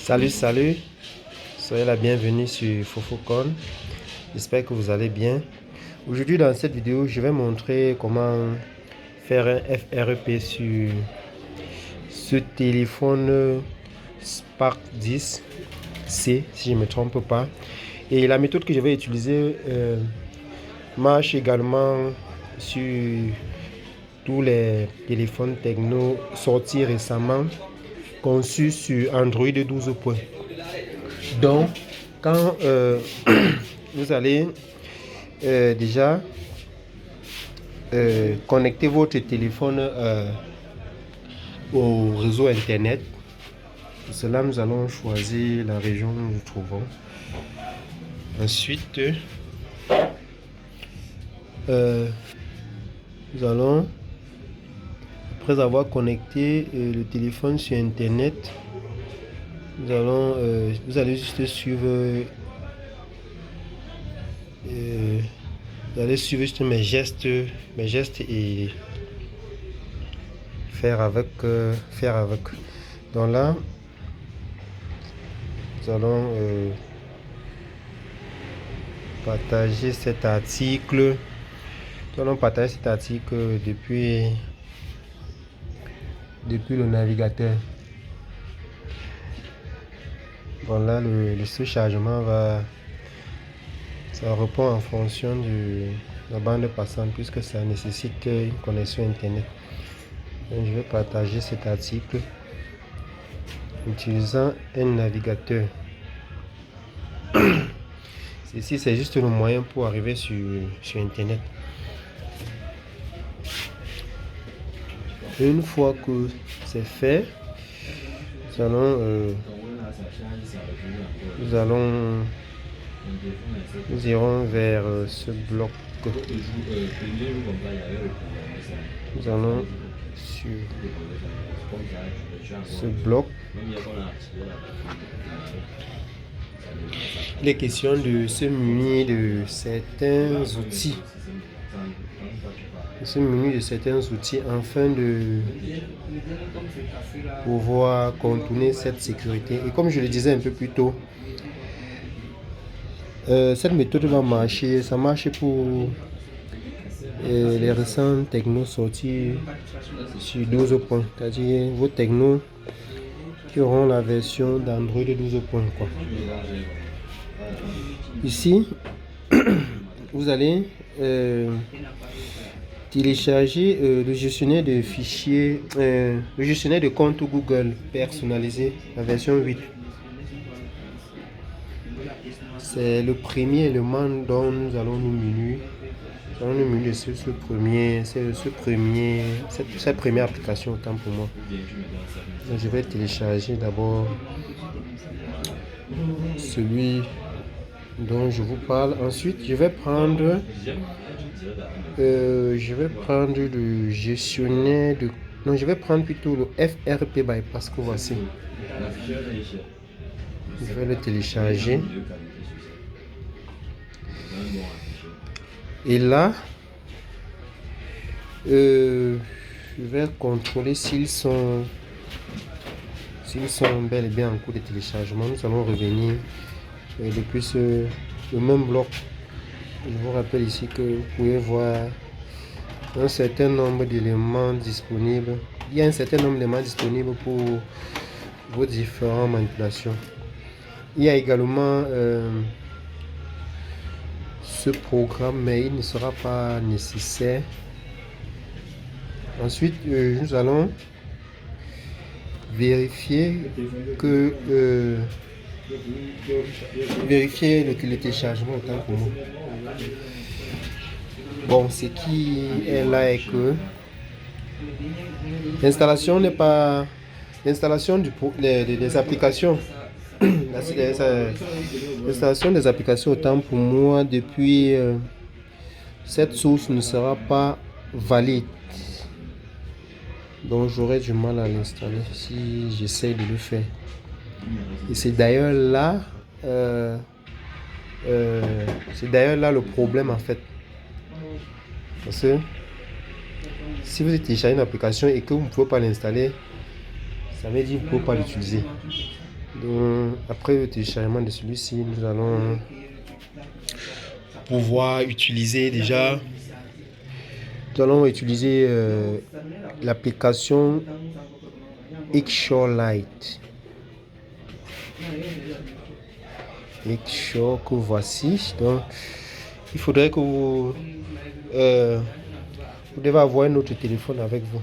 Salut, soyez la bienvenue sur Fofocon. J'espère que vous allez bien. Aujourd'hui, dans cette vidéo, je vais montrer comment faire un FRP sur ce téléphone Spark 10C, si je ne me trompe pas. Et la méthode que je vais utiliser marche également sur tous les téléphones Tecno sortis récemment, conçus sur Android 12 points. Donc, quand vous allez déjà connecter votre téléphone au réseau internet, pour cela nous allons choisir la région où nous nous trouvons. Ensuite, nous allons, après avoir connecté le téléphone sur internet, vous allez juste suivre juste mes gestes et faire avec. Donc là, nous allons partager cet article. Nous allons partager cet article depuis le navigateur. Bon, là, le surchargement ça répond en fonction de la bande passante, puisque ça nécessite une connexion internet. Donc, je vais partager cet article utilisant un navigateur. Ceci, c'est juste le moyen pour arriver sur internet. Une fois que c'est fait, nous irons vers ce bloc. Nous allons sur ce bloc. Il est question de se munir de certains outils. Afin de pouvoir contourner cette sécurité. Et comme je le disais un peu plus tôt, cette méthode va marcher. Ça marche pour les récents technos sortis sur 12 points, c'est-à-dire vos technos qui auront la version d'Android 12 points, quoi. Ici, vous allez télécharger le gestionnaire de fichiers, le gestionnaire de compte Google personnalisé, la version 8. C'est le premier élément dont nous allons nous munir. Nous allons nous munir de cette première application, autant pour moi. Donc, je vais télécharger d'abord celui dont je vous parle. Ensuite, je vais prendre le gestionnaire de... Non, je vais prendre plutôt le FRP Bypass que voici. Je vais le télécharger. Et là, je vais contrôler s'ils sont bel et bien en cours de téléchargement. Nous allons revenir depuis le même bloc. Je vous rappelle ici que vous pouvez voir un certain nombre d'éléments disponibles. Il y a un certain nombre d'éléments disponibles pour vos différentes manipulations. Il y a également ce programme, mais il ne sera pas nécessaire. Ensuite, nous allons vérifier que le téléchargement autant pour moi. Bon, ce qui est là est que l'installation n'est pas l'installation des applications. L'installation des applications autant pour moi depuis cette source ne sera pas valide. Donc j'aurai du mal à l'installer si j'essaie de le faire. Et c'est d'ailleurs là le problème en fait. Parce que si vous téléchargez une application et que vous ne pouvez pas l'installer, ça veut dire que vous ne pouvez pas l'utiliser. Donc, après le téléchargement de celui-ci, nous allons pouvoir utiliser déjà. Nous allons utiliser l'application Xshore Lite. Xshore que voici. Donc, il faudrait que vous devez avoir un autre téléphone avec vous.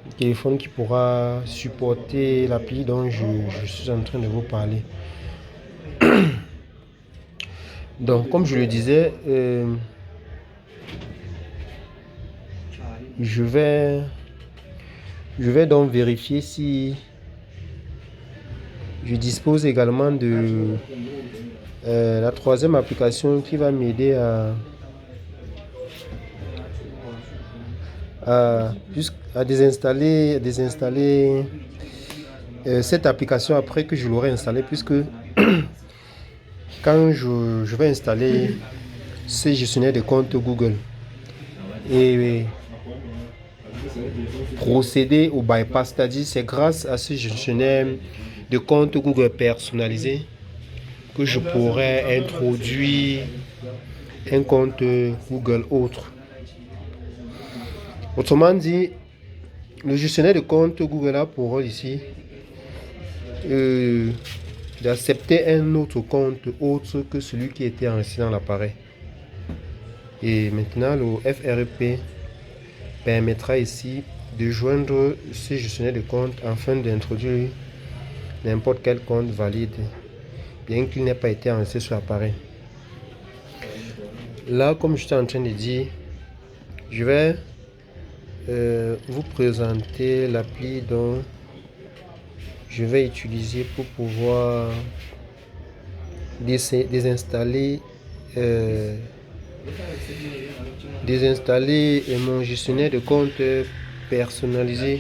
Un téléphone qui pourra supporter l'appli dont je suis en train de vous parler. Donc, comme je le disais, je vais donc vérifier si je dispose également de la troisième application qui va m'aider à désinstaller cette application après que je l'aurai installée, puisque quand je vais installer ce gestionnaire de compte Google et procéder au bypass, c'est-à-dire c'est grâce à ce gestionnaire de compte Google personnalisé que je pourrais introduire un compte Google autre. Autrement dit, le gestionnaire de compte Google a pour rôle ici d'accepter un autre compte autre que celui qui était enregistré dans l'appareil. Et maintenant, le FRP permettra ici de joindre ce gestionnaire de compte afin d'introduire n'importe quel compte valide, bien qu'il n'ait pas été enregistré sur l'appareil. Là, comme je suis en train de dire, je vais vous présenter l'appli dont je vais utiliser pour pouvoir désinstaller mon gestionnaire de compte personnalisé.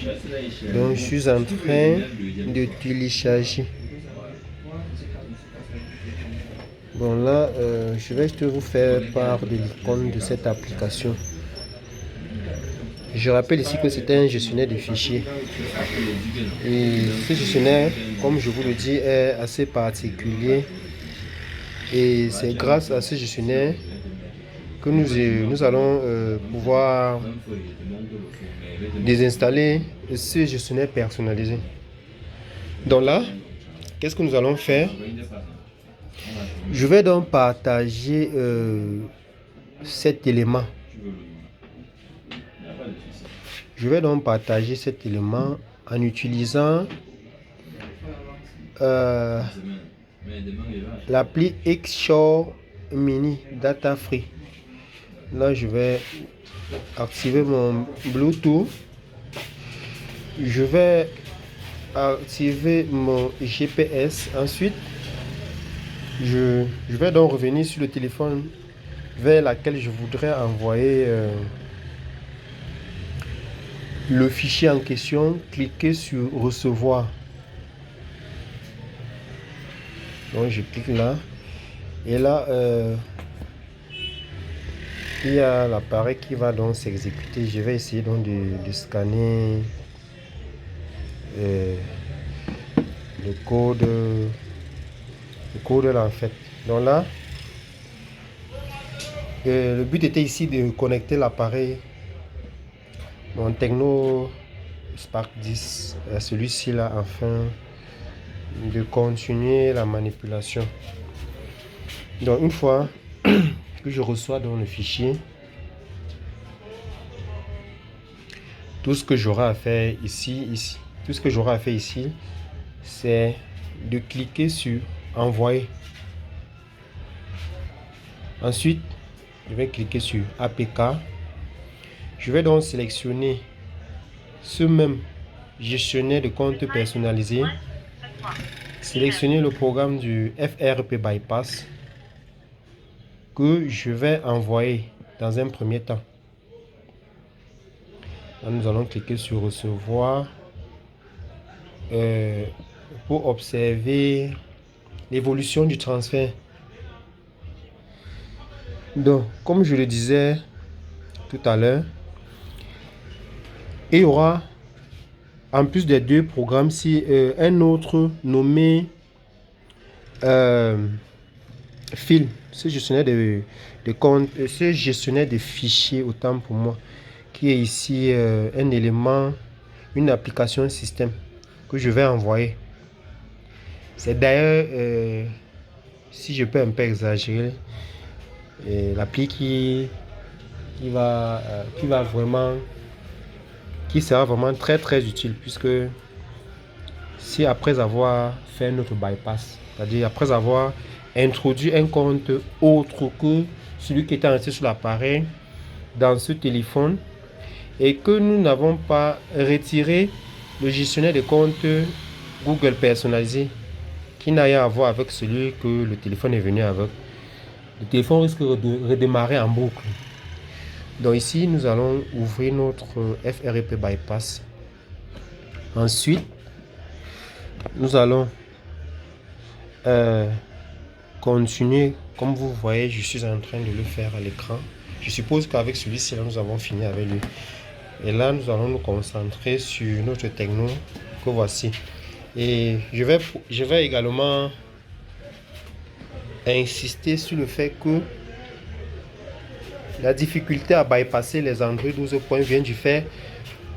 Donc je suis en train de télécharger. Bon là, je vais juste vous faire part de l'icône de cette application. Je rappelle ici que c'est un gestionnaire de fichiers. Et ce gestionnaire, comme je vous le dis, est assez particulier. Et c'est grâce à ce gestionnaire que nous allons pouvoir désinstaller ce gestionnaire personnalisé. Donc là, qu'est-ce que nous allons faire? Je vais donc partager cet élément. Je vais donc partager cet élément en utilisant l'appli Xshore Mini Data Free. Là, je vais activer mon Bluetooth. Je vais activer mon GPS. Ensuite, je vais donc revenir sur le téléphone vers laquelle je voudrais envoyer le fichier en question. Cliquez sur recevoir. Donc je clique là et là il y a l'appareil qui va donc s'exécuter. Je vais essayer donc de scanner le code là en fait. Donc là le but était ici de connecter l'appareil, mon Tecno Spark 10 à celui-ci là afin de continuer la manipulation. Donc une fois que je reçois dans le fichier, tout ce que j'aurai à faire ici, c'est de cliquer sur envoyer. Ensuite, je vais cliquer sur APK. Je vais donc sélectionner ce même gestionnaire de compte personnalisé, sélectionner le programme du FRP Bypass que je vais envoyer dans un premier temps. Là, nous allons cliquer sur recevoir pour observer l'évolution du transfert. Donc, comme je le disais tout à l'heure, il y aura en plus des deux programmes, si un autre nommé Fil, ce gestionnaire de compte, ce gestionnaire de fichiers, autant pour moi, qui est ici un élément, une application système que je vais envoyer. C'est d'ailleurs, si je peux un peu exagérer, l'appli qui sera vraiment très utile, puisque si après avoir fait notre bypass, c'est-à-dire après avoir introduit un compte autre que celui qui était resté sur l'appareil dans ce téléphone, et que nous n'avons pas retiré le gestionnaire de compte Google personnalisé qui n'a rien à voir avec celui que le téléphone est venu avec, le téléphone risque de redémarrer en boucle. Donc ici, nous allons ouvrir notre FRP bypass. Ensuite, nous allons continuer. Comme vous voyez, je suis en train de le faire à l'écran. Je suppose qu'avec celui-ci, nous avons fini avec lui. Et là, nous allons nous concentrer sur notre techno que voici. Et je vais également insister sur le fait que la difficulté à bypasser les Android 12 points vient du fait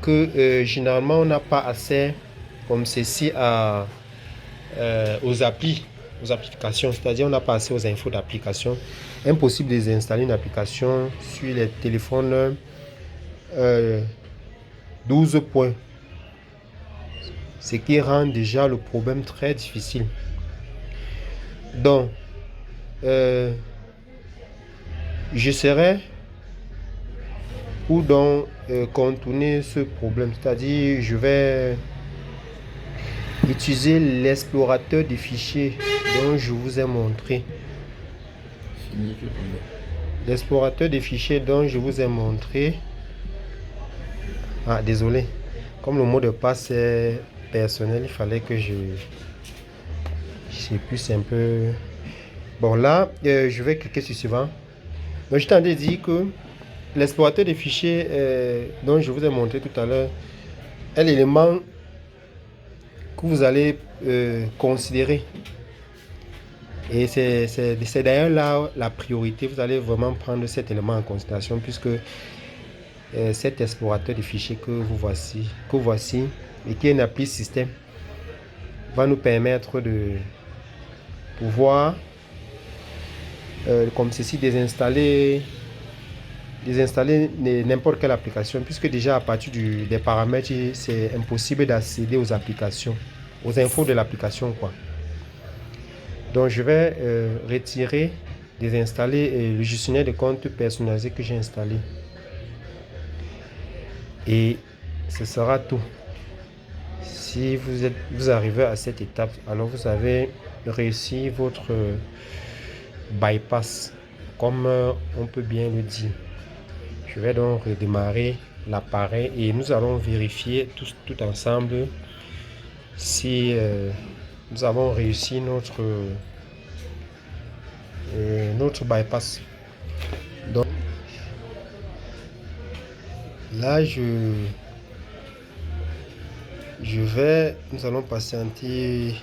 que généralement on n'a pas accès comme ceci aux applications, c'est-à-dire on n'a pas accès aux infos d'application. Impossible de désinstaller une application sur les téléphones 12 points, ce qui rend déjà le problème très difficile. Donc je serai pour donc contourner ce problème, c'est-à-dire je vais utiliser l'explorateur des fichiers dont je vous ai montré. L'explorateur des fichiers dont je vous ai montré. Ah, désolé. Comme le mot de passe est personnel, il fallait que je puisse un peu. Bon, là, je vais cliquer sur suivant. Donc, je t'en ai dit que l'explorateur des fichiers dont je vous ai montré tout à l'heure est l'élément que vous allez considérer. Et c'est d'ailleurs là la priorité. Vous allez vraiment prendre cet élément en considération, puisque cet explorateur de fichiers que voici et qui est une appli système va nous permettre de pouvoir comme ceci désinstaller n'importe quelle application, puisque déjà à partir des paramètres c'est impossible d'accéder aux applications, aux infos de l'application quoi. Donc je vais retirer, désinstaller le gestionnaire de compte personnalisé que j'ai installé. Et ce sera tout. Si vous arrivez à cette étape, alors vous avez réussi votre bypass, comme on peut bien le dire. Je vais donc redémarrer l'appareil et nous allons vérifier tout ensemble si nous avons réussi notre bypass. Donc là nous allons patienter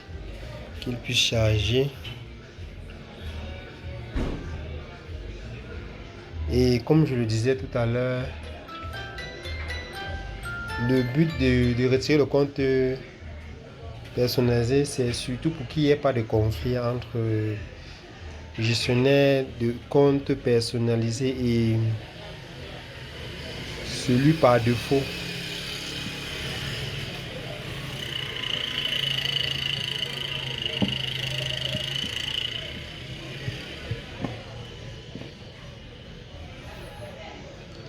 qu'il puisse charger. Et comme je le disais tout à l'heure, le but de retirer le compte personnalisé, c'est surtout pour qu'il n'y ait pas de conflit entre gestionnaire de compte personnalisé et celui par défaut.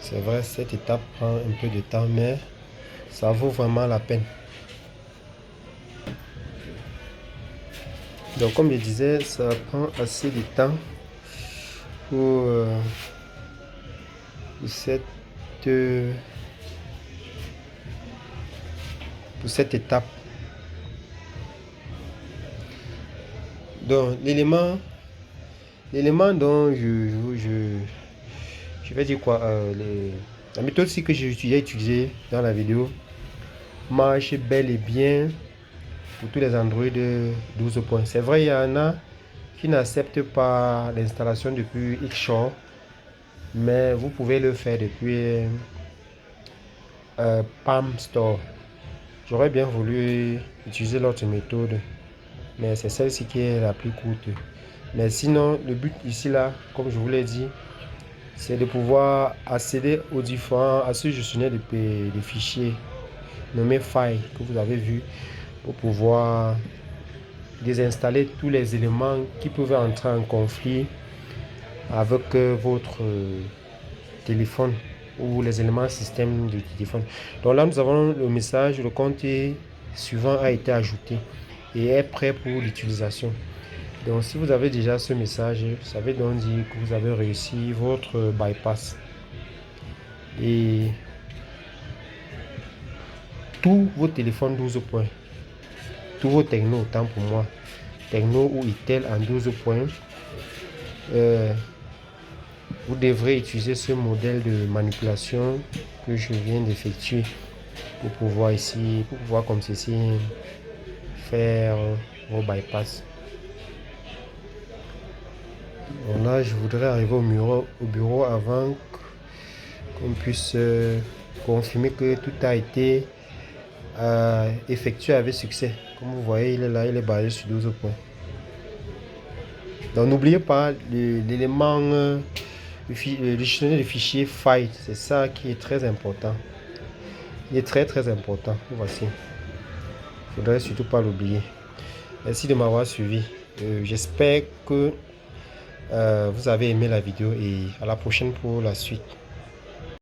C'est vrai, cette étape prend un peu de temps, mais ça vaut vraiment la peine. Donc comme je disais, ça prend assez de temps pour cette étape. Donc l'élément dont je vais dire quoi, la méthode que j'ai utilisée dans la vidéo, marche bel et bien pour tous les Android 12 points. C'est vrai, il y en a qui n'acceptent pas l'installation depuis Xshore, mais vous pouvez le faire depuis Palm Store. J'aurais bien voulu utiliser l'autre méthode, mais c'est celle-ci qui est la plus courte. Mais sinon, le but ici, là, comme je vous l'ai dit, c'est de pouvoir accéder aux à ce gestionnaire de fichiers nommé File que vous avez vu pour pouvoir désinstaller tous les éléments qui peuvent entrer en conflit avec votre téléphone ou les éléments système du téléphone. Donc là, nous avons le message, le compte suivant a été ajouté et est prêt pour l'utilisation. Donc si vous avez déjà ce message, ça veut donc dire que vous avez réussi votre bypass. Et tous vos téléphones 12 points, tous vos technos, autant pour moi, techno ou itel en 12 points, vous devrez utiliser ce modèle de manipulation que je viens d'effectuer pour pouvoir ici, pour pouvoir comme ceci, faire vos bypass. Bon, là, je voudrais arriver au bureau avant qu'on puisse confirmer que tout a été effectué avec succès. Comme vous voyez, il est là, il est basé sur 12 points. Donc n'oubliez pas l'élément le gestionnaire de fichiers file, c'est ça qui est très important. Il est très important. Voici. Il ne faudrait surtout pas l'oublier. Merci de m'avoir suivi. J'espère que vous avez aimé la vidéo et à la prochaine pour la suite.